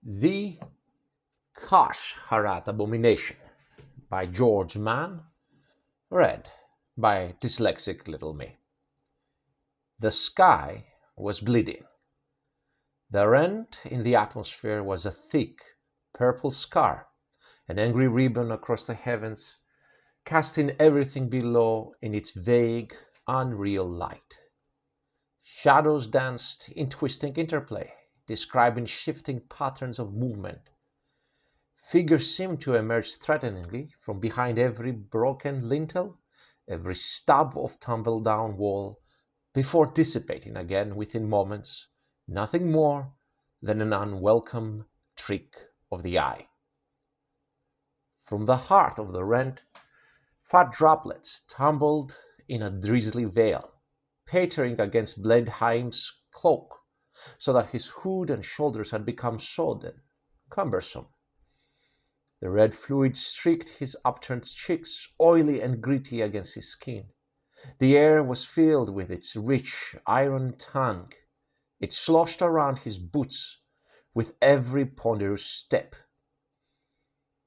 The Karsharat Abomination by George Mann, read by dyslexic little me. The sky was bleeding. The rent in the atmosphere was a thick purple scar, an angry ribbon across the heavens, casting everything below in its vague, unreal light. Shadows danced in twisting interplay, describing shifting patterns of movement. Figures seemed to emerge threateningly from behind every broken lintel, every stub of tumble-down wall, before dissipating again within moments, nothing more than an unwelcome trick of the eye. From the heart of the rent, fat droplets tumbled in a drizzly veil, pattering against Bledheim's cloak, so that his hood and shoulders had become sodden, cumbersome. The red fluid streaked his upturned cheeks, oily and gritty against his skin. The air was filled with its rich iron tongue. It sloshed around his boots with every ponderous step.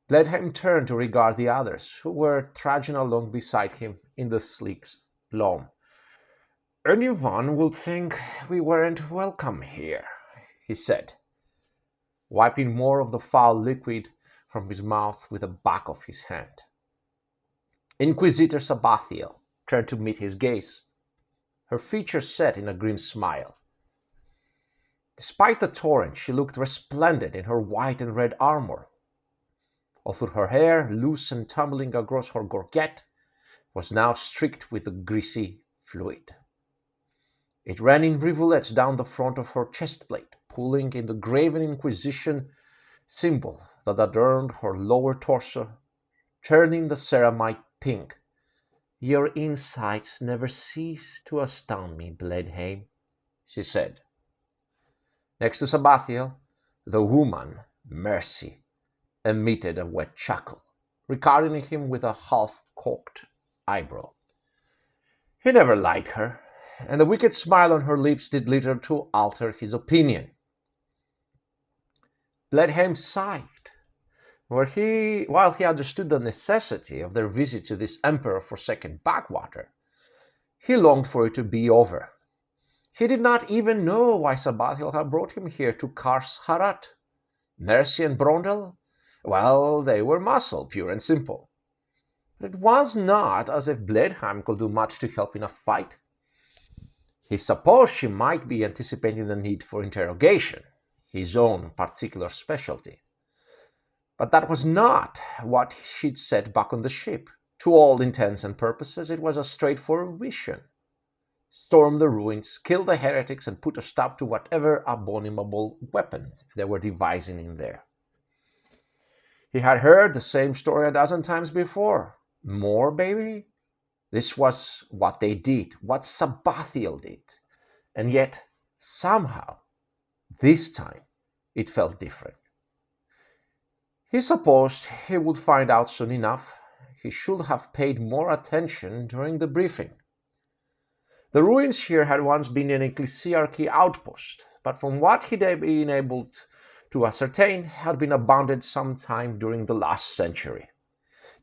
Bledheim turned to regard the others, who were trudging along beside him in the sleek loam. "Anyone would think we weren't welcome here," he said, wiping more of the foul liquid from his mouth with the back of his hand. Inquisitor Sabbathiel turned to meet his gaze, her features set in a grim smile. Despite the torrent, she looked resplendent in her white and red armour, although her hair, loose and tumbling across her gorget, was now streaked with a greasy fluid. It ran in rivulets down the front of her chestplate, pulling in the graven Inquisition symbol that adorned her lower torso, turning the ceramite pink. "Your insights never cease to astound me, Bledheim," she said. Next to Sabbathiel, the woman, Mercy, emitted a wet chuckle, regarding him with a half-cocked eyebrow. He never liked her, and the wicked smile on her lips did little to alter his opinion. Bledheim sighed. While he understood the necessity of their visit to this emperor-forsaken backwater, he longed for it to be over. He did not even know why Sabbathiel had brought him here to Karsharat. Mercy and Brondel? Well, they were muscle, pure and simple. But it was not as if Bledheim could do much to help in a fight. He supposed she might be anticipating the need for interrogation, his own particular specialty. But that was not what she'd said back on the ship. To all intents and purposes, it was a straightforward mission. Storm the ruins, kill the heretics, and put a stop to whatever abominable weapon they were devising in there. He had heard the same story a dozen times before. More, baby? This was what they did, what Sabbathiel did. And yet, somehow, this time, it felt different. He supposed he would find out soon enough. He should have paid more attention during the briefing. The ruins here had once been an ecclesiarchy outpost, but from what he'd been able to ascertain, had been abandoned sometime during the last century.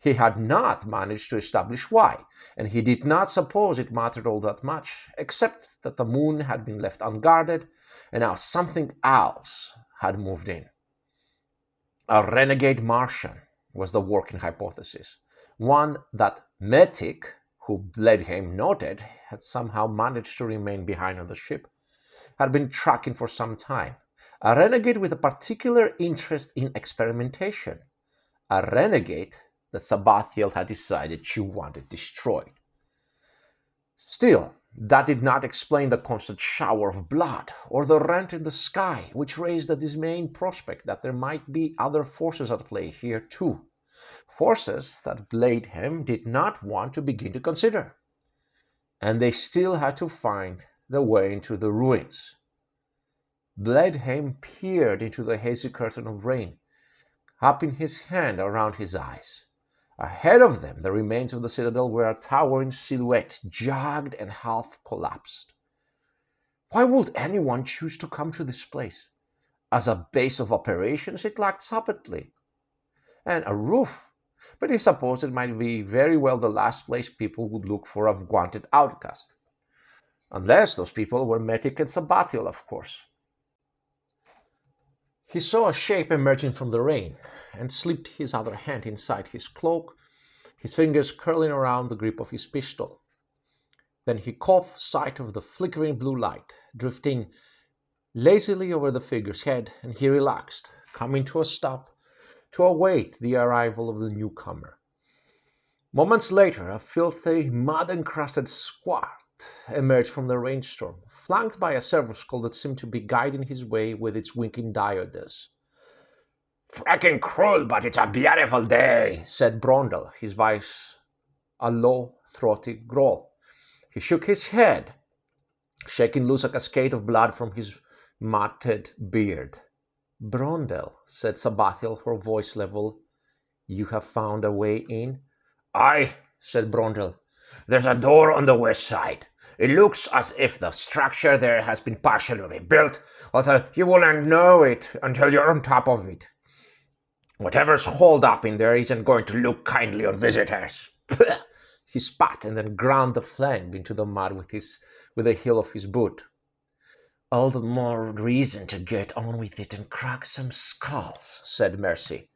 He had not managed to establish why, and he did not suppose it mattered all that much, except that the moon had been left unguarded, and now something else had moved in. A renegade Martian was the working hypothesis, one that Metic, who Bledheim noted had somehow managed to remain behind on the ship, had been tracking for some time. A renegade with a particular interest in experimentation. A renegade that Sabbathiel had decided she wanted destroyed. Still, that did not explain the constant shower of blood or the rent in the sky, which raised the dismaying prospect that there might be other forces at play here too. Forces that Bledheim did not want to begin to consider. And they still had to find the way into the ruins. Bledheim peered into the hazy curtain of rain, cupping his hand around his eyes. Ahead of them, the remains of the citadel were a towering silhouette, jagged and half collapsed. Why would anyone choose to come to this place? As a base of operations, it lacked Sabbathiel and a roof, but he supposed it might be very well the last place people would look for a wanted outcast. Unless those people were Metic and Sabbathiel, of course. He saw a shape emerging from the rain and slipped his other hand inside his cloak, his fingers curling around the grip of his pistol. Then he caught sight of the flickering blue light drifting lazily over the figure's head, and he relaxed, coming to a stop to await the arrival of the newcomer. Moments later, a filthy, mud-encrusted squat emerged from the rainstorm, flanked by a servo skull that seemed to be guiding his way with its winking diodes. "Fracking cruel, but it's a beautiful day," said Brondel, his voice a low, throaty growl. He shook his head, shaking loose a cascade of blood from his matted beard. "Brondel," said Sabbathiel, her voice level, "you have found a way in?" "Aye," said Brondel. "There's a door on the west side. It looks as if the structure there has been partially rebuilt, although you wouldn't know it until you're on top of it. Whatever's holed up in there isn't going to look kindly on visitors." He spat and then ground the flank into the mud with the heel of his boot. "All the more reason to get on with it and crack some skulls," said Mercy.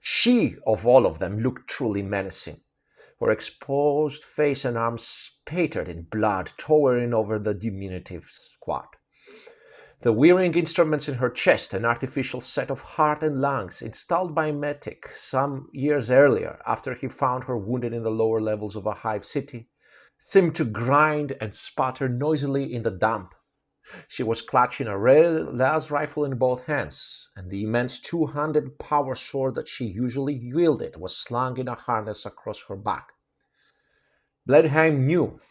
She, of all of them, looked truly menacing, her exposed face and arms spattered in blood, towering over the diminutive squat. The whirring instruments in her chest, an artificial set of heart and lungs installed by Metic some years earlier after he found her wounded in the lower levels of a hive city, seemed to grind and sputter noisily in the damp. She was clutching a las rifle in both hands, and the immense two-handed power sword that she usually wielded was slung in a harness across her back. Blenheim knew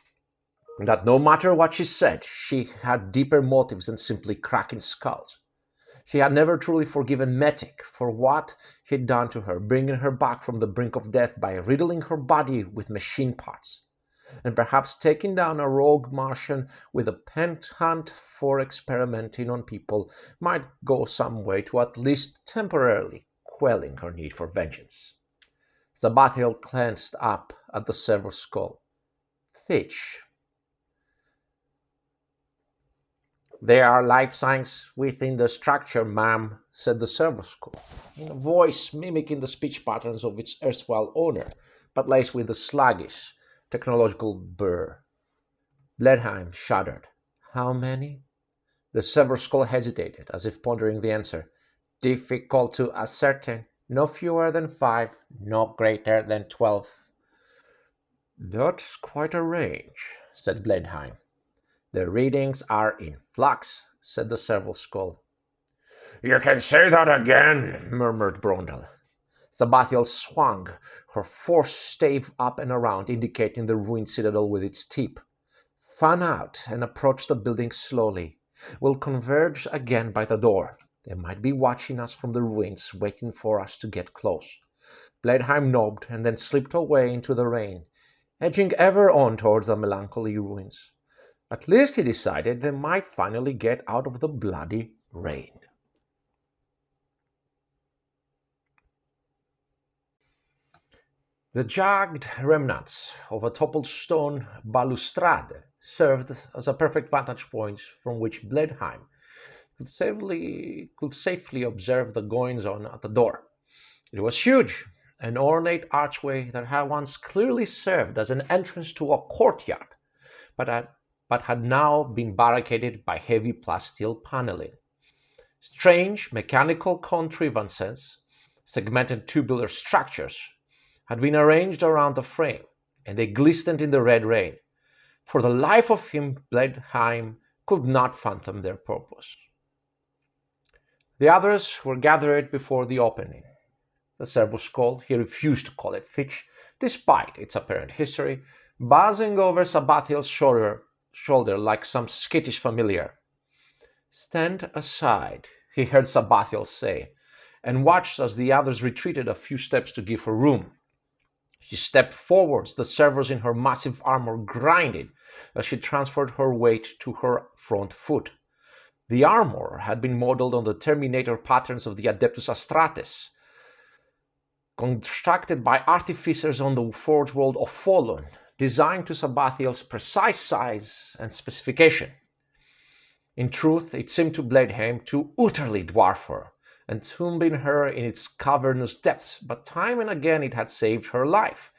that no matter what she said, she had deeper motives than simply cracking skulls. She had never truly forgiven Metic for what he'd done to her, bringing her back from the brink of death by riddling her body with machine parts, and perhaps taking down a rogue Martian with a penchant for experimenting on people might go some way to at least temporarily quelling her need for vengeance. Sabbathiel glanced up at the servo skull. "Fitch, there are life signs within the structure, ma'am," said the servo skull, in a voice mimicking the speech patterns of its erstwhile owner, but laced with a sluggish, technological burr. Blenheim shuddered. "How many?" The servo skull hesitated, as if pondering the answer. "Difficult to ascertain. No fewer than 5, no greater than 12. "That's quite a range," said Blenheim. "The readings are in flux," said the servo skull. "You can say that again," murmured Brondel. Sabbathiel swung her force stave up and around, indicating the ruined citadel with its tip. "Fan out and approach the building slowly. We'll converge again by the door. They might be watching us from the ruins, waiting for us to get close." Blenheim nodded and then slipped away into the rain, edging ever on towards the melancholy ruins. At least, he decided, they might finally get out of the bloody rain. The jagged remnants of a toppled stone balustrade served as a perfect vantage point from which Blenheim could safely observe the goings-on at the door. It was huge, an ornate archway that had once clearly served as an entrance to a courtyard, but had now been barricaded by heavy plasteel paneling. Strange mechanical contrivances, segmented tubular structures, had been arranged around the frame, and they glistened in the red rain. For the life of him, Blenheim could not fathom their purpose. The others were gathered before the opening. The servo skull, he refused to call it Fitch, despite its apparent history, buzzing over Sabbathiel's shoulder like some skittish familiar. "Stand aside," he heard Sabbathiel say, and watched as the others retreated a few steps to give her room. She stepped forwards, the servos in her massive armor grinding as she transferred her weight to her front foot. The armor had been modeled on the Terminator patterns of the Adeptus Astartes, constructed by artificers on the Forge World of Fallen, designed to Sabbathiel's precise size and specification. In truth, it seemed to Bledheim to utterly dwarf her, entombing her in its cavernous depths, but time and again it had saved her life,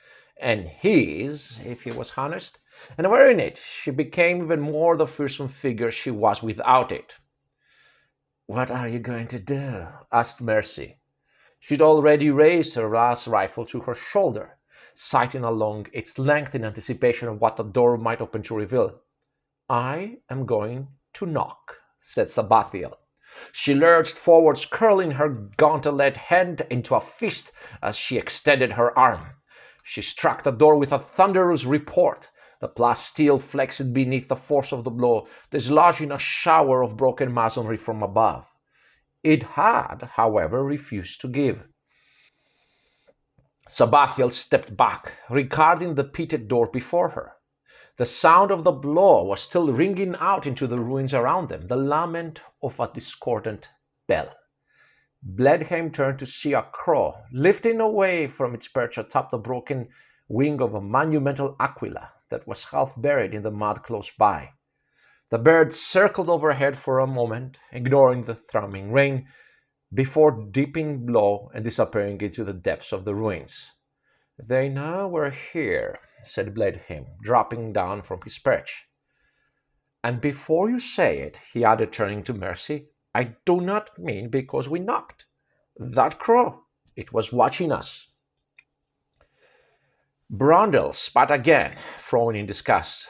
and his, if he was honest, and wearing it, she became even more the fearsome figure she was without it. "What are you going to do?" asked Mercy. She'd already raised her last rifle to her shoulder, sighting along its length in anticipation of what the door might open to reveal. "I am going to knock," said Sabbathiel. She lurched forwards, curling her gauntlet hand into a fist as she extended her arm. She struck the door with a thunderous report. The plasteel flexed beneath the force of the blow, dislodging a shower of broken masonry from above. It had, however, refused to give. Sabbathiel stepped back, regarding the pitted door before her. The sound of the blow was still ringing out into the ruins around them, the lament of a discordant bell. Bledheim turned to see a crow lifting away from its perch atop the broken wing of a monumental aquila that was half buried in the mud close by. The bird circled overhead for a moment, ignoring the thrumming rain, before dipping low and disappearing into the depths of the ruins. "They know we're here," said Bledheim, dropping down from his perch. "And before you say it," he added, turning to Mercy, "I do not mean because we knocked. That crow, it was watching us." Brundle spat again, frowning in disgust.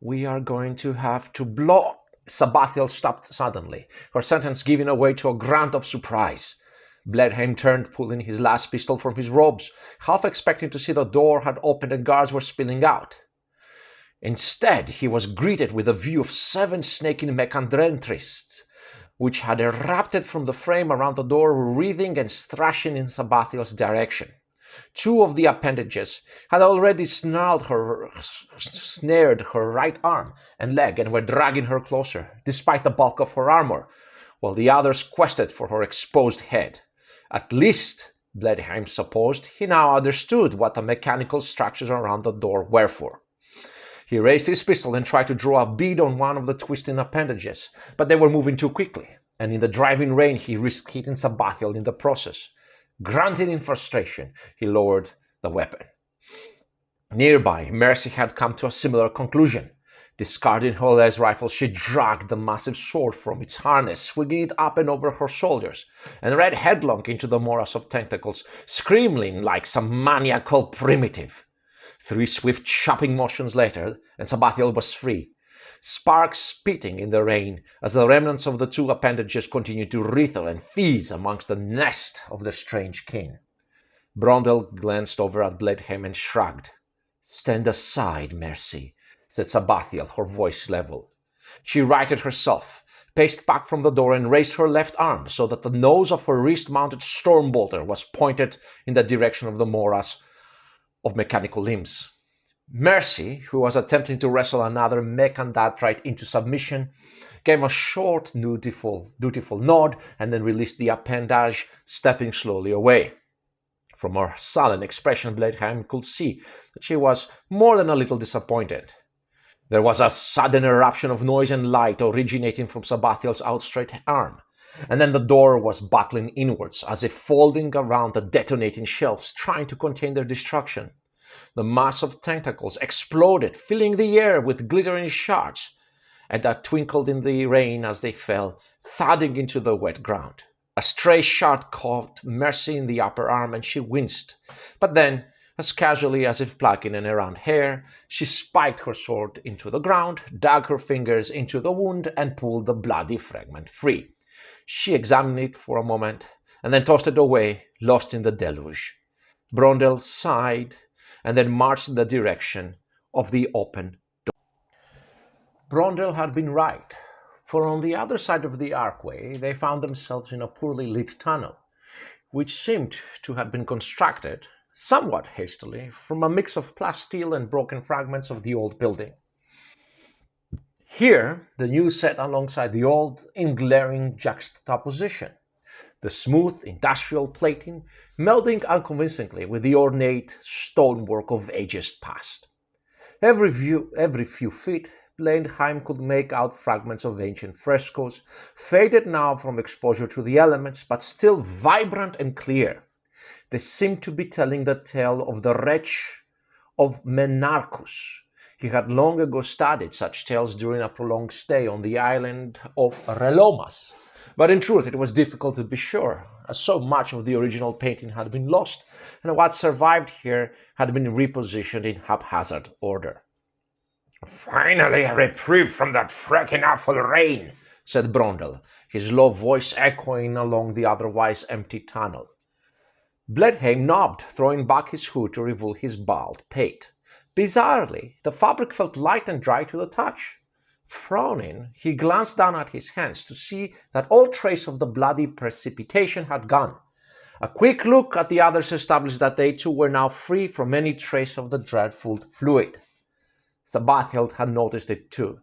"We are going to have to blow—" Sabbathiel stopped suddenly, her sentence giving way to a grunt of surprise. Bledheim turned, pulling his last pistol from his robes, half expecting to see the door had opened and guards were spilling out. Instead, he was greeted with a view of 7 snaking mechantrentrists, which had erupted from the frame around the door, writhing and thrashing in Sabbathiel's direction. 2 of the appendages had already snared her right arm and leg and were dragging her closer, despite the bulk of her armor, while the others quested for her exposed head. At least, Bledheim supposed, he now understood what the mechanical structures around the door were for. He raised his pistol and tried to draw a bead on one of the twisting appendages, but they were moving too quickly, and in the driving rain he risked hitting Sabbathiel in the process. Grunting in frustration, he lowered the weapon. Nearby, Mercy had come to a similar conclusion. Discarding her last rifle, she dragged the massive sword from its harness, swinging it up and over her shoulders, and ran headlong into the morass of tentacles, screaming like some maniacal primitive. 3 swift chopping motions later, and Sabbathiel was free, sparks spitting in the rain as the remnants of the 2 appendages continued to writhe and fizz amongst the nest of the strange kin. Brundle glanced over at Bledheim and shrugged. "Stand aside, Mercy," said Sabbathiel, her voice level. She righted herself, paced back from the door, and raised her left arm so that the nose of her wrist-mounted storm bolter was pointed in the direction of the morass of mechanical limbs. Mercy, who was attempting to wrestle another mechandatrite into submission, gave a short, dutiful nod and then released the appendage, stepping slowly away. From her sullen expression, Bledheim could see that she was more than a little disappointed. There was a sudden eruption of noise and light originating from Sabbathiel's outstretched arm, and then the door was buckling inwards, as if folding around the detonating shells, trying to contain their destruction. The mass of tentacles exploded, filling the air with glittering shards, and that twinkled in the rain as they fell, thudding into the wet ground. A stray shard caught Mercy in the upper arm, and she winced. But then, as casually as if plucking an errant hare, she spiked her sword into the ground, dug her fingers into the wound, and pulled the bloody fragment free. She examined it for a moment, and then tossed it away, lost in the deluge. Brundle sighed, and then marched in the direction of the open door. Brundle had been right, for on the other side of the archway they found themselves in a poorly lit tunnel, which seemed to have been constructed, somewhat hastily, from a mix of plasteel and broken fragments of the old building. Here, the new set alongside the old in glaring juxtaposition. The smooth industrial plating melding unconvincingly with the ornate stonework of ages past. Every few feet, Blenheim could make out fragments of ancient frescoes, faded now from exposure to the elements, but still vibrant and clear. They seemed to be telling the tale of the wretch of Menarchus. He had long ago studied such tales during a prolonged stay on the island of Relomas. But in truth, it was difficult to be sure, as so much of the original painting had been lost, and what survived here had been repositioned in haphazard order. "Finally a reprieve from that fracking awful rain," said Brondel, his low voice echoing along the otherwise empty tunnel. Bledheim nodded, throwing back his hood to reveal his bald pate. Bizarrely, the fabric felt light and dry to the touch. Frowning, he glanced down at his hands to see that all trace of the bloody precipitation had gone. A quick look at the others established that they too were now free from any trace of the dreadful fluid. Sabbathiel had noticed it too.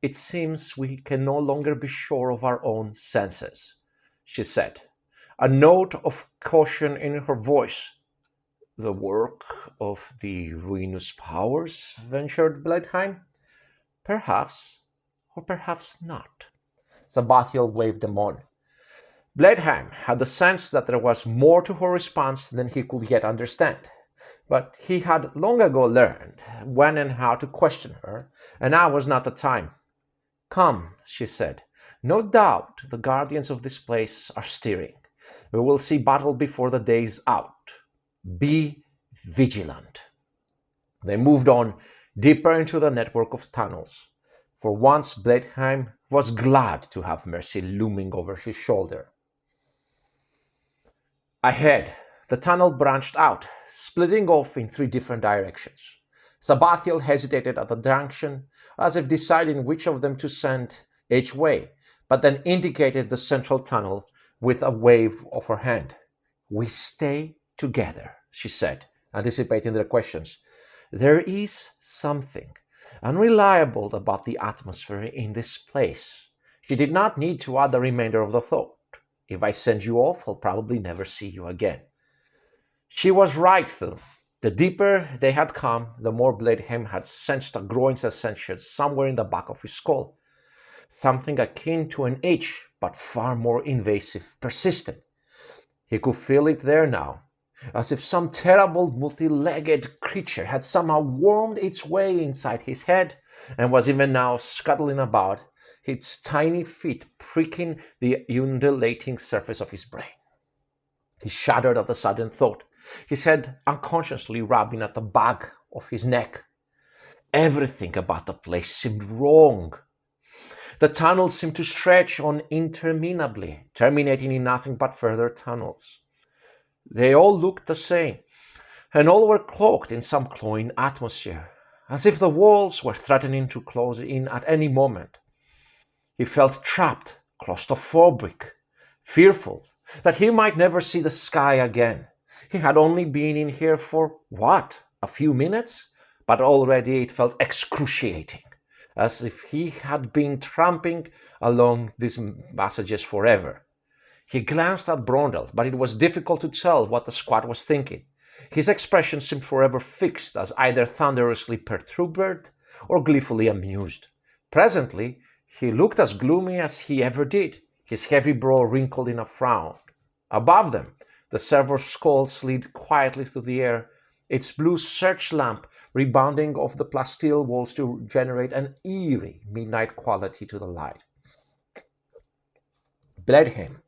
"It seems we can no longer be sure of our own senses," she said, a note of caution in her voice. "The work of the ruinous powers?" ventured Bledheim. "Perhaps, or perhaps not." Sabbathiel waved them on. Bledheim had the sense that there was more to her response than he could yet understand. But he had long ago learned when and how to question her, and now was not the time. "Come," she said. "No doubt the guardians of this place are stirring. We will see battle before the day's out. Be vigilant." They moved on, deeper into the network of tunnels. For once Bledheim was glad to have Mercy looming over his shoulder. Ahead, the tunnel branched out, splitting off in 3 different directions. Sabbathiel hesitated at the junction, as if deciding which of them to send each way, but then indicated the central tunnel with a wave of her hand. "We stay together," she said, anticipating their questions. "There is something unreliable about the atmosphere in this place." She did not need to add the remainder of the thought. "If I send you off, I'll probably never see you again." She was right, though. The deeper they had come, the more Bledheim had sensed a growing sensation somewhere in the back of his skull. Something akin to an itch, but far more invasive, persistent. He could feel it there now, as if some terrible multi-legged creature had somehow wormed its way inside his head and was even now scuttling about, its tiny feet pricking the undulating surface of his brain. He shuddered at the sudden thought, his head unconsciously rubbing at the back of his neck. Everything about the place seemed wrong. The tunnels seemed to stretch on interminably, terminating in nothing but further tunnels. They all looked the same, and all were cloaked in some cloying atmosphere, as if the walls were threatening to close in at any moment. He felt trapped, claustrophobic, fearful that he might never see the sky again. He had only been in here for, what, a few minutes? But already it felt excruciating, as if he had been tramping along these passages forever. He glanced at Brondel, but it was difficult to tell what the squad was thinking. His expression seemed forever fixed, as either thunderously perturbed or gleefully amused. Presently, he looked as gloomy as he ever did, his heavy brow wrinkled in a frown. Above them, the servo's skull slid quietly through the air, its blue search lamp rebounding off the plasteel walls to generate an eerie midnight quality to the light. Bledheim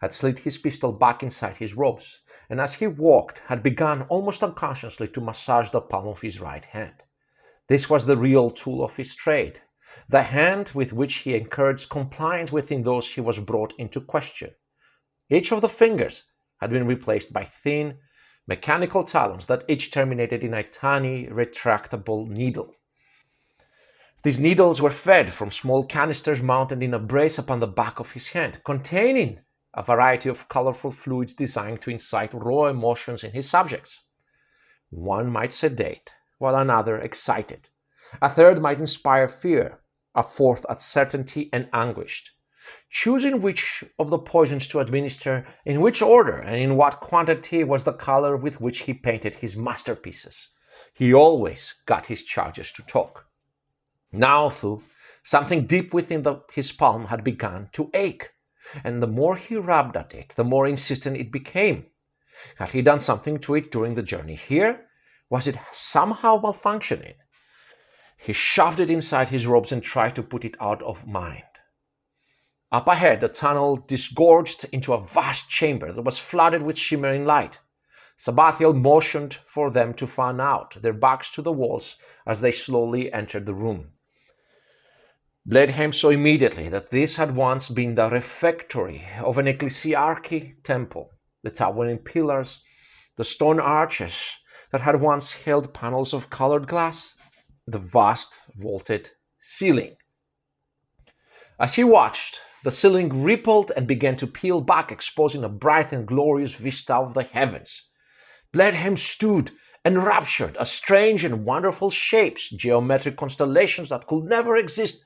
had slid his pistol back inside his robes, and as he walked had begun almost unconsciously to massage the palm of his right hand. This was the real tool of his trade, the hand with which he encouraged compliance within those he was brought into question. Each of the fingers had been replaced by thin, mechanical talons that each terminated in a tiny, retractable needle. These needles were fed from small canisters mounted in a brace upon the back of his hand, containing a variety of colorful fluids designed to incite raw emotions in his subjects. One might sedate, while another excited. A third might inspire fear. a fourth at certainty and anguished, choosing which of the poisons to administer, in which order, and in what quantity was the color with which he painted his masterpieces. He always got his charges to talk. Now, too, something deep within his palm had begun to ache, and the more he rubbed at it, the more insistent it became. Had he done something to it during the journey here? Was it somehow malfunctioning? He shoved it inside his robes and tried to put it out of mind. Up ahead, the tunnel disgorged into a vast chamber that was flooded with shimmering light. Sabbathiel motioned for them to fan out, their backs to the walls, as they slowly entered the room. Bledheim saw immediately that this had once been the refectory of an ecclesiarchy temple, the towering pillars, the stone arches that had once held panels of colored glass, the vast vaulted ceiling. As he watched, the ceiling rippled and began to peel back, exposing a bright and glorious vista of the heavens. Bledheim stood, enraptured, as strange and wonderful shapes, geometric constellations that could never exist,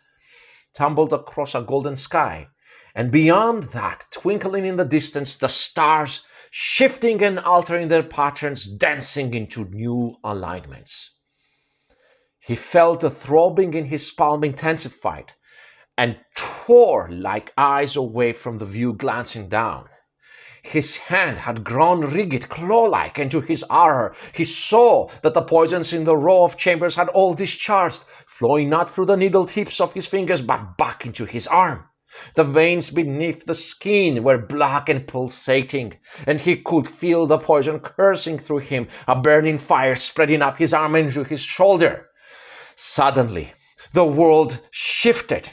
tumbled across a golden sky, and beyond that, twinkling in the distance, the stars, shifting and altering their patterns, dancing into new alignments. He felt the throbbing in his palm intensified, and tore like eyes away from the view glancing down. His hand had grown rigid, claw-like, and to his horror he saw that the poisons in the row of chambers had all discharged, flowing not through the needle tips of his fingers, but back into his arm. The veins beneath the skin were black and pulsating, and he could feel the poison coursing through him, a burning fire spreading up his arm and to his shoulder. Suddenly, the world shifted.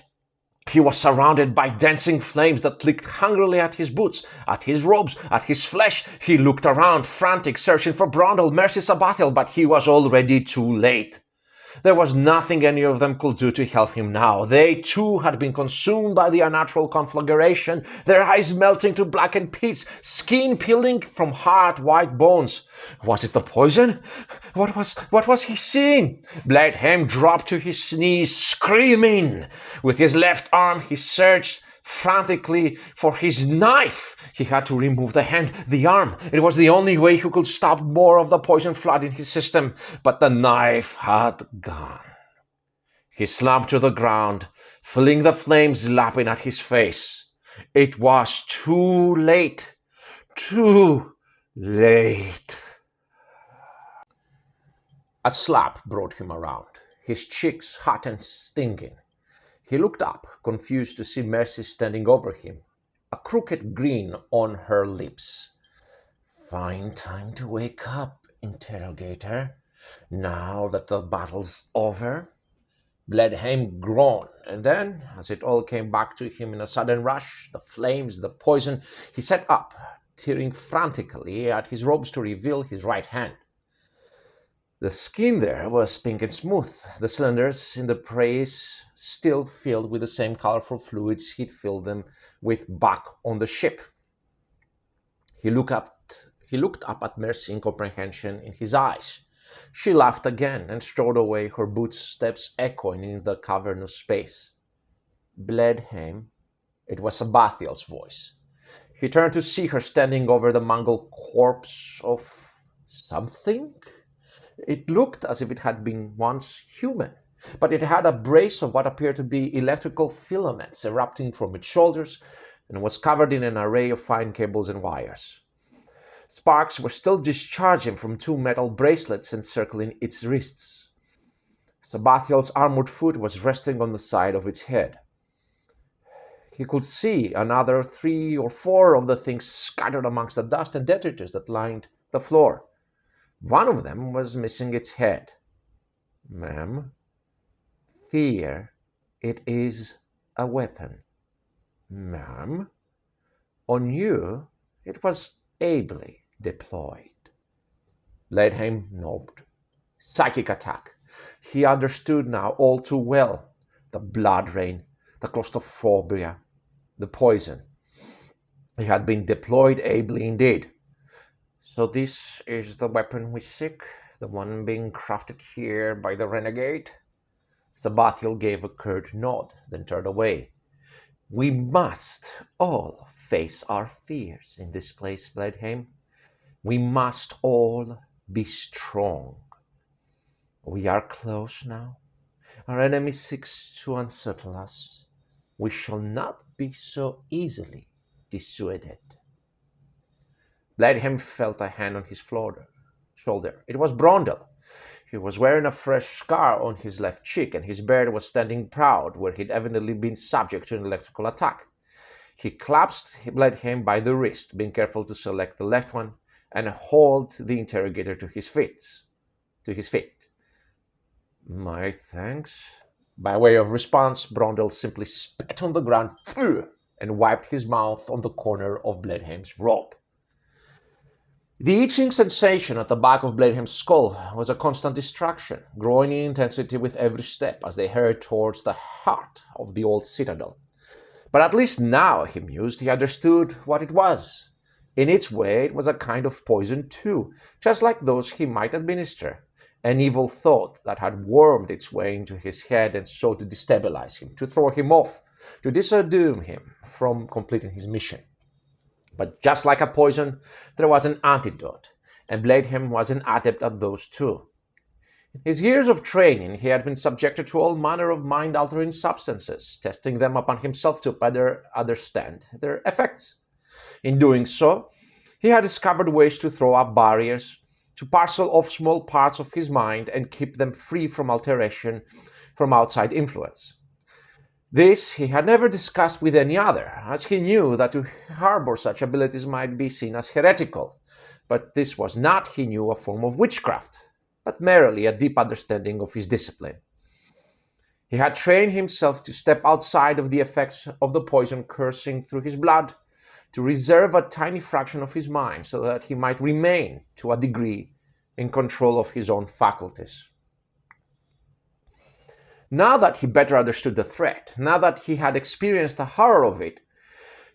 He was surrounded by dancing flames that licked hungrily at his boots, at his robes, at his flesh. He looked around, frantic, searching for Brundle, Mercy Sabbathiel, but he was already too late. There was nothing any of them could do to help him now. They, too, had been consumed by the unnatural conflagration, their eyes melting to blackened pits, skin peeling from hard white bones. Was it the poison? What was he seeing? Bledheim dropped to his knees, screaming. With his left arm, he searched frantically for his knife. He had to remove the hand, the arm. It was the only way he could stop more of the poison flood in his system. But the knife had gone. He slumped to the ground, feeling the flames lapping at his face. It was too late. Too late. A slap brought him around, his cheeks hot and stinging. He looked up, confused to see Mercy standing over him, a crooked grin on her lips. "Fine time to wake up, interrogator, now that the battle's over." Bledheim groaned, and then, as it all came back to him in a sudden rush, the flames, the poison, he sat up, tearing frantically at his robes to reveal his right hand. The skin there was pink and smooth, the cylinders in the brace still filled with the same colorful fluids he'd filled them with back on the ship. He looked up at Mercy, incomprehension in his eyes. She laughed again and strode away, her footsteps echoing in the cavernous space. "Bledheim," it was Sabbathiel's voice. He turned to see her standing over the mangled corpse of something. It looked as if it had been once human, but it had a brace of what appeared to be electrical filaments erupting from its shoulders and was covered in an array of fine cables and wires. Sparks were still discharging from two metal bracelets encircling its wrists. Sabbathiel's armored foot was resting on the side of its head. He could see another 3 or 4 of the things scattered amongst the dust and detritus that lined the floor. One of them was missing its head. "Ma'am, fear, it is a weapon." "Ma'am, on you it was ably deployed." Bledheim nodded. Psychic attack. He understood now all too well. The blood rain, the claustrophobia, the poison. He had been deployed ably indeed. "So this is the weapon we seek, the one being crafted here by the renegade?" Sabbathiel gave a curt nod, then turned away. "We must all face our fears in this place, Bledheim. We must all be strong. We are close now. Our enemy seeks to unsettle us. We shall not be so easily dissuaded." Bledheim felt a hand on his shoulder. It was Brondel. He was wearing a fresh scar on his left cheek, and his beard was standing proud where he'd evidently been subject to an electrical attack. He clasped Bledheim by the wrist, being careful to select the left one, and hauled the interrogator to his feet. "My thanks." By way of response, Brondel simply spat on the ground and wiped his mouth on the corner of Bledheim's robe. The itching sensation at the back of Bledheim's skull was a constant distraction, growing in intensity with every step as they hurried towards the heart of the old citadel. But at least now, he mused, he understood what it was. In its way, it was a kind of poison too, just like those he might administer. An evil thought that had wormed its way into his head and sought to destabilize him, to throw him off, to dissuade him from completing his mission. But just like a poison, there was an antidote, and Bledheim was an adept at those too. In his years of training, he had been subjected to all manner of mind-altering substances, testing them upon himself to better understand their effects. In doing so, he had discovered ways to throw up barriers, to parcel off small parts of his mind and keep them free from alteration from outside influence. This he had never discussed with any other, as he knew that to harbor such abilities might be seen as heretical. But this was not, he knew, a form of witchcraft, but merely a deep understanding of his discipline. He had trained himself to step outside of the effects of the poison coursing through his blood, to reserve a tiny fraction of his mind so that he might remain, to a degree, in control of his own faculties. Now that he better understood the threat, now that he had experienced the horror of it,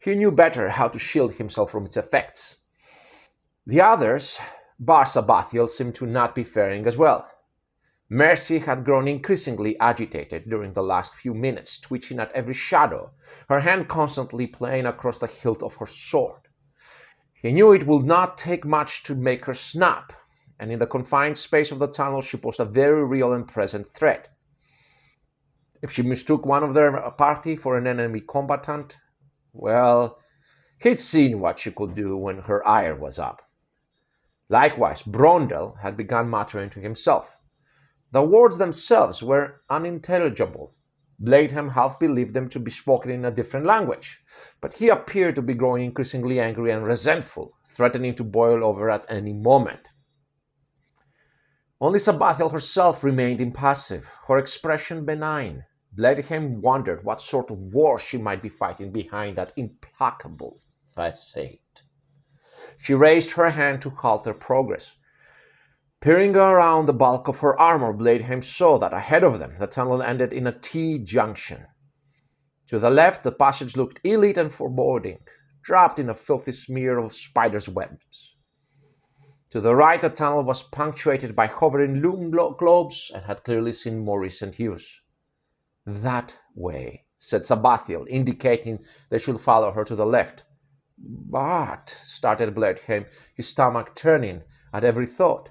he knew better how to shield himself from its effects. The others, bar Sabbathiel, seemed to not be faring as well. Mercy had grown increasingly agitated during the last few minutes, twitching at every shadow, her hand constantly playing across the hilt of her sword. He knew it would not take much to make her snap, and in the confined space of the tunnel she posed a very real and present threat. If she mistook one of their party for an enemy combatant, well, he'd seen what she could do when her ire was up. Likewise, Brondel had begun muttering to himself. The words themselves were unintelligible. Bledheim half believed them to be spoken in a different language, but he appeared to be growing increasingly angry and resentful, threatening to boil over at any moment. Only Sabbathiel herself remained impassive, her expression benign. Bledheim wondered what sort of war she might be fighting behind that implacable facade. She raised her hand to halt their progress. Peering around the bulk of her armor, Bledheim saw that ahead of them the tunnel ended in a T-junction. To the left, the passage looked ill-lit and foreboding, trapped in a filthy smear of spiders' webs. To the right, the tunnel was punctuated by hovering loom globes and had clearly seen more recent use. "That way," said Sabbathiel, indicating they should follow her to the left. "But," started Bledheim, his stomach turning at every thought.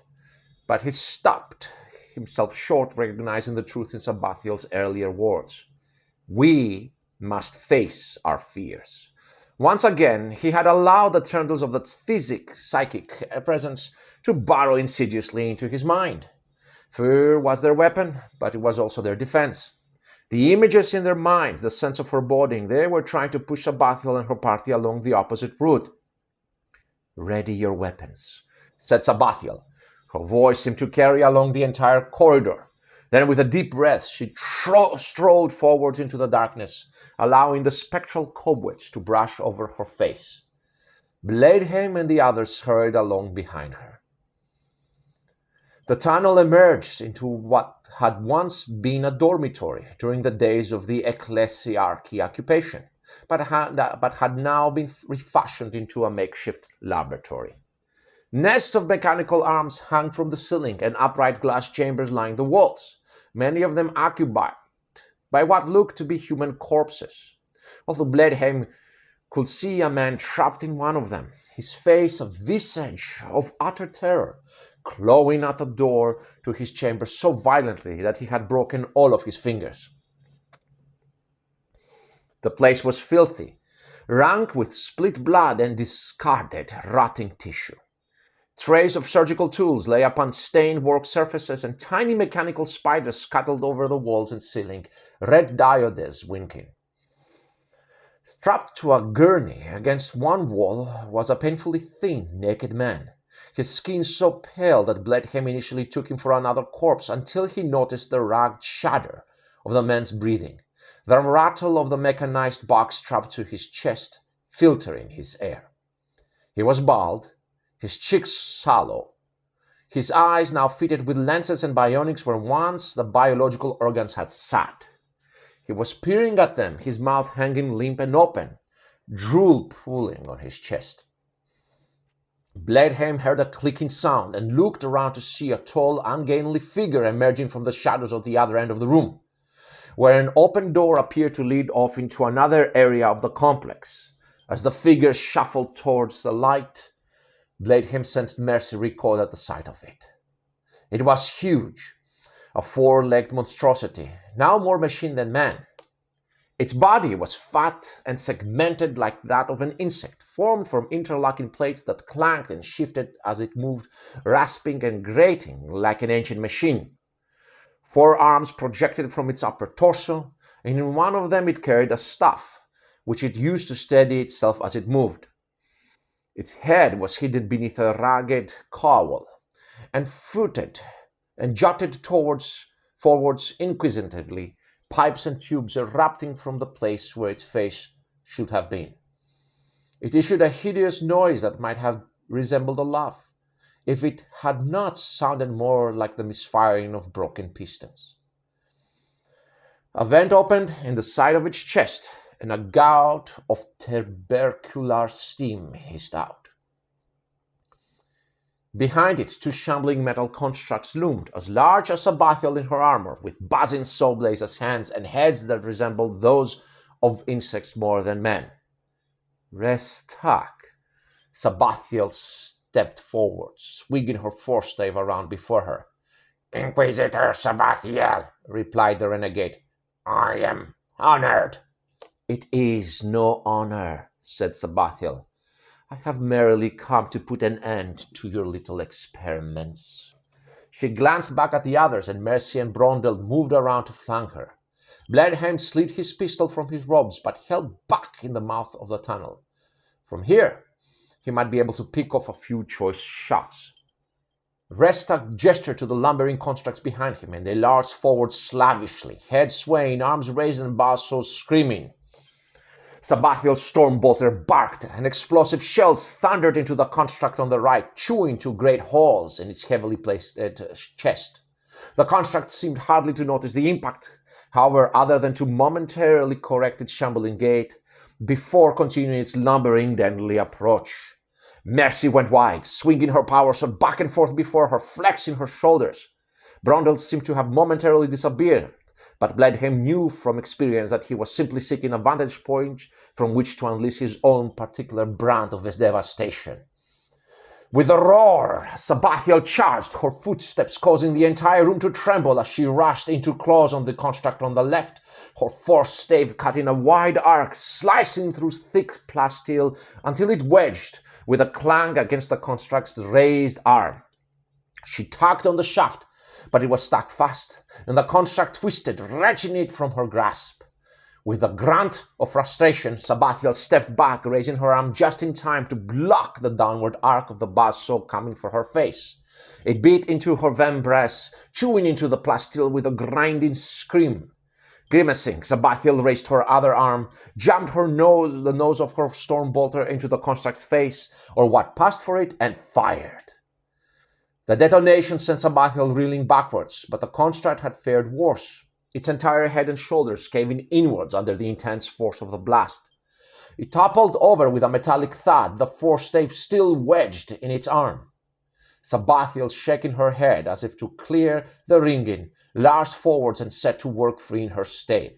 But he stopped himself short, recognizing the truth in Sabbathiel's earlier words. We must face our fears. Once again, he had allowed the tendrils of that psychic presence to burrow insidiously into his mind. Fear was their weapon, but it was also their defense. The images in their minds, the sense of foreboding, they were trying to push Sabbathiel and her party along the opposite route. "Ready your weapons," said Sabbathiel. Her voice seemed to carry along the entire corridor. Then, with a deep breath, she strode forwards into the darkness, allowing the spectral cobwebs to brush over her face. Bledheim and the others hurried along behind her. The tunnel emerged into what had once been a dormitory during the days of the ecclesiarchy occupation, but had now been refashioned into a makeshift laboratory. Nests of mechanical arms hung from the ceiling, and upright glass chambers lined the walls, many of them occupied by what looked to be human corpses, although Bledheim could see a man trapped in one of them, his face a visage of utter terror, clawing at the door to his chamber so violently that he had broken all of his fingers. The place was filthy, rank with split blood and discarded, rotting tissue. Trays of surgical tools lay upon stained work surfaces, and tiny mechanical spiders scuttled over the walls and ceiling, red diodes winking. Strapped to a gurney against one wall was a painfully thin, naked man, his skin so pale that Bledheim initially took him for another corpse until he noticed the ragged shudder of the man's breathing, the rattle of the mechanized box strapped to his chest, filtering his air. He was bald, his cheeks sallow, his eyes now fitted with lenses and bionics where once the biological organs had sat. He was peering at them, his mouth hanging limp and open, drool pooling on his chest. Bledheim heard a clicking sound and looked around to see a tall, ungainly figure emerging from the shadows at the other end of the room, where an open door appeared to lead off into another area of the complex. As the figure shuffled towards the light, Bledheim sensed mercy recoil at the sight of it. It was huge, a four-legged monstrosity, now more machine than man. Its body was fat and segmented like that of an insect, formed from interlocking plates that clanked and shifted as it moved, rasping and grating like an ancient machine. 4 arms projected from its upper torso, and in one of them it carried a staff, which it used to steady itself as it moved. Its head was hidden beneath a ragged cowl, and footed and jutted forwards inquisitively, pipes and tubes erupting from the place where its face should have been. It issued a hideous noise that might have resembled a laugh, if it had not sounded more like the misfiring of broken pistons. A vent opened in the side of its chest, and a gout of tubercular steam hissed out. Behind it, 2 shambling metal constructs loomed, as large as Sabbathiel in her armor, with buzzing saw blades as hands and heads that resembled those of insects more than men. Restak. Sabbathiel stepped forward, swinging her forestave around before her. "Inquisitor Sabbathiel," replied the renegade, "I am honored." "It is no honor," said Sabbathiel. "I have merely come to put an end to your little experiments." She glanced back at the others, and Mercy and Brondel moved around to flank her. Bledheim slid his pistol from his robes, but held back in the mouth of the tunnel. From here, he might be able to pick off a few choice shots. Restak gestured to the lumbering constructs behind him, and they lurched forward slavishly, heads swaying, arms raised and bassos screaming. Sabbathiel's stormbolter barked, and explosive shells thundered into the construct on the right, chewing 2 great holes in its heavily placed chest. The construct seemed hardly to notice the impact, however, other than to momentarily correct its shambling gait before continuing its lumbering, deadly approach. Mercy went wide, swinging her power sword back and forth before her, flexing her shoulders. Brondel seemed to have momentarily disappeared, but Bledheim knew from experience that he was simply seeking a vantage point from which to unleash his own particular brand of his devastation. With a roar, Sabbathiel charged, her footsteps causing the entire room to tremble as she rushed into claws on the construct on the left, her forestave cutting a wide arc, slicing through thick plasteel until it wedged with a clang against the construct's raised arm. She tugged on the shaft, but it was stuck fast, and the construct twisted, wrenching it from her grasp. With a grunt of frustration, Sabbathiel stepped back, raising her arm just in time to block the downward arc of the buzzsaw coming for her face. It bit into her vambrace, chewing into the plasteel with a grinding scream. Grimacing, Sabbathiel raised her other arm, jammed the nose of her stormbolter into the construct's face, or what passed for it, and fired. The detonation sent Sabbathiel reeling backwards, but the construct had fared worse, its entire head and shoulders caving inwards under the intense force of the blast. It toppled over with a metallic thud, the forestave still wedged in its arm. Sabbathiel, shaking her head as if to clear the ringing, lurched forwards and set to work freeing her stave.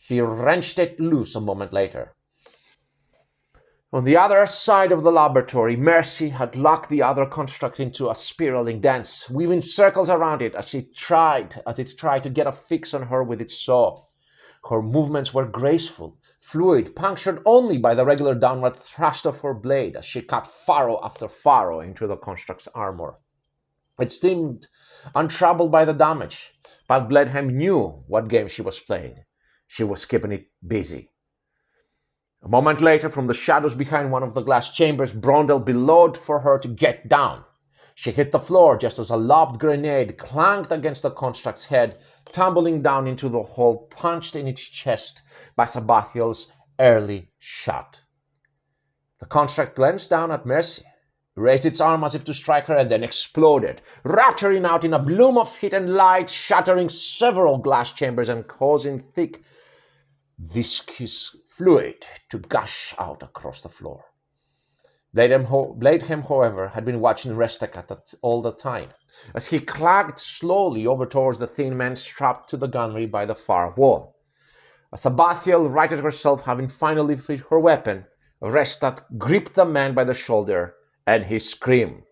He wrenched it loose a moment later. On the other side of the laboratory, Mercy had locked the other construct into a spiraling dance, weaving circles around it as it tried to get a fix on her with its saw. Her movements were graceful, fluid, punctured only by the regular downward thrust of her blade as she cut furrow after furrow into the construct's armor. It seemed untroubled by the damage, but Bledheim knew what game she was playing. She was keeping it busy. A moment later, from the shadows behind one of the glass chambers, Brondel bellowed for her to get down. She hit the floor just as a lobbed grenade clanked against the construct's head, tumbling down into the hole punched in its chest by Sabbathiel's early shot. The construct glanced down at Mercy, raised its arm as if to strike her, and then exploded, rupturing out in a bloom of heat and light, shattering several glass chambers and causing thick, viscous fluid to gush out across the floor. Bledheim, however, had been watching Restak all the time, as he clagged slowly over towards the thin man strapped to the gunnery by the far wall. As Sabbathiel righted herself, having finally freed her weapon, Restak gripped the man by the shoulder, and he screamed.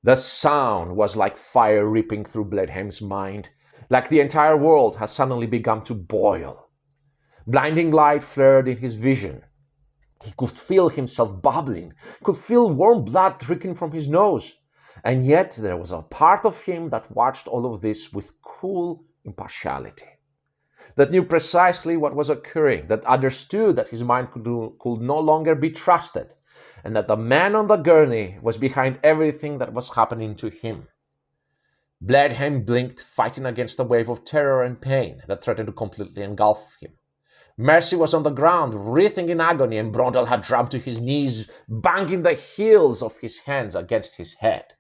The sound was like fire ripping through Bledheim's mind, like the entire world had suddenly begun to boil. Blinding light flared in his vision. He could feel himself bubbling, could feel warm blood trickling from his nose. And yet there was a part of him that watched all of this with cool impartiality, that knew precisely what was occurring, that understood that his mind could no longer be trusted, and that the man on the gurney was behind everything that was happening to him. Bledheim blinked, fighting against a wave of terror and pain that threatened to completely engulf him. Mercy was on the ground, writhing in agony, and Brondel had dropped to his knees, banging the heels of his hands against his head.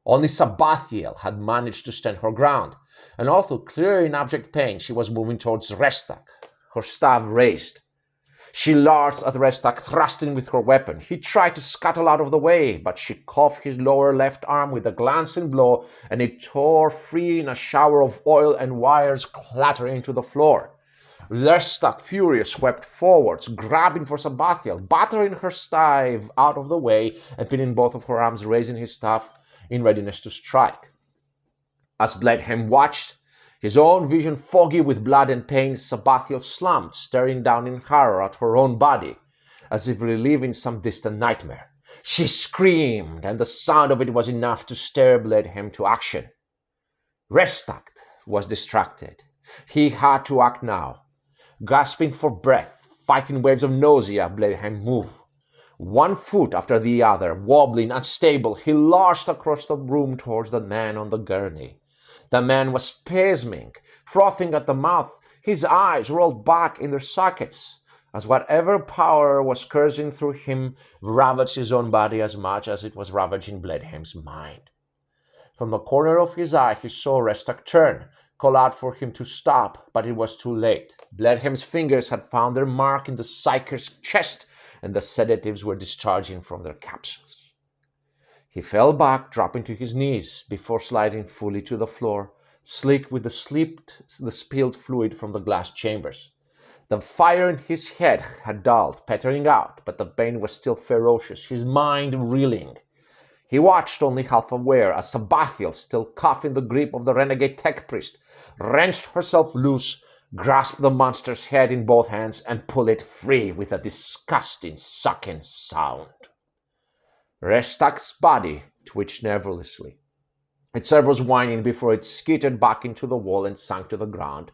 Only Sabbathiel had managed to stand her ground, and although clearly in abject pain, she was moving towards Restak, her staff raised. She lurched at Restak, thrusting with her weapon. He tried to scuttle out of the way, but she caught his lower left arm with a glancing blow, and it tore free in a shower of oil and wires clattering to the floor. Restak, furious, swept forwards, grabbing for Sabbathiel, battering her staff out of the way and pinning both of her arms, raising his staff in readiness to strike. As Bledheim watched, his own vision foggy with blood and pain, Sabbathiel slumped, staring down in horror at her own body, as if reliving some distant nightmare. She screamed, and the sound of it was enough to stir Bledheim to action. Restak was distracted. He had to act now. Gasping for breath, fighting waves of nausea, Bledheim moved. One foot after the other, wobbling, unstable, he lurched across the room towards the man on the gurney. The man was spasming, frothing at the mouth, his eyes rolled back in their sockets, as whatever power was coursing through him ravaged his own body as much as it was ravaging Bledheim's mind. From the corner of his eye he saw Restak turn, call out for him to stop, but it was too late. Bledheim's fingers had found their mark in the psyker's chest, and the sedatives were discharging from their capsules. He fell back, dropping to his knees, before sliding fully to the floor, slick with the spilled fluid from the glass chambers. The fire in his head had dulled, pettering out, but the pain was still ferocious, his mind reeling. He watched, only half aware, as Sabbathiel, still caught in the grip of the renegade tech priest, wrenched herself loose, grasped the monster's head in both hands, and pulled it free with a disgusting sucking sound. Restak's body twitched nervously. Its servos whining before it skittered back into the wall and sank to the ground,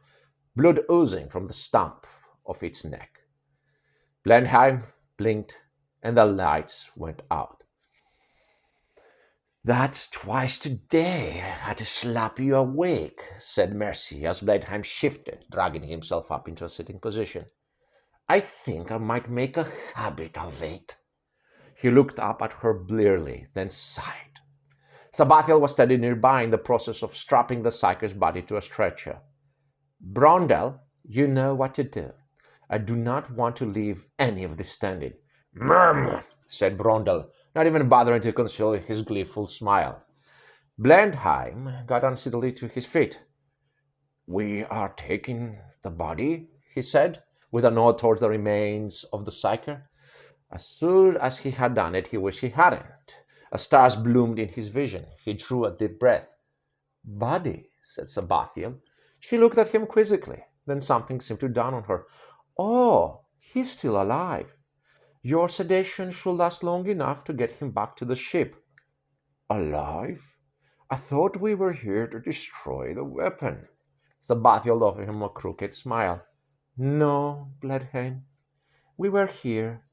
blood oozing from the stump of its neck. Bledheim blinked, and the lights went out. "That's twice today I've had to slap you awake," said Mercy as Bledheim shifted, dragging himself up into a sitting position. "I think I might make a habit of it." He looked up at her blearily, then sighed. Sabbathiel was standing nearby in the process of strapping the psyker's body to a stretcher. "Brondel, you know what to do. I do not want to leave any of this standing." "Mum," said Brondel, not even bothering to conceal his gleeful smile. Bledheim got unsteadily to his feet. "We are taking the body?" he said, with a nod towards the remains of the psyker. As soon as he had done it, he wished he hadn't. Stars bloomed in his vision. He drew a deep breath. "Buddy," said Sabbathiel. She looked at him quizzically. Then something seemed to dawn on her. "Oh, he's still alive. Your sedation should last long enough to get him back to the ship." "Alive? I thought we were here to destroy the weapon." Sabbathiel offered him a crooked smile. "No, Bledheim. We were here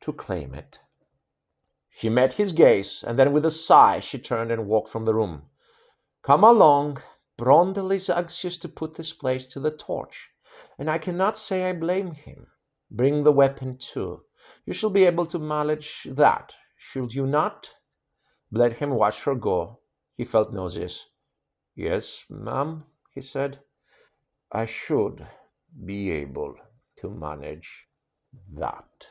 to claim it." She met his gaze, and then with a sigh she turned and walked from the room. "Come along. Brondel is anxious to put this place to the torch, and I cannot say I blame him. Bring the weapon too. You shall be able to manage that, should you not?" Bledheim watched her go. He felt nauseous. "Yes, ma'am," he said. "I should be able to manage that."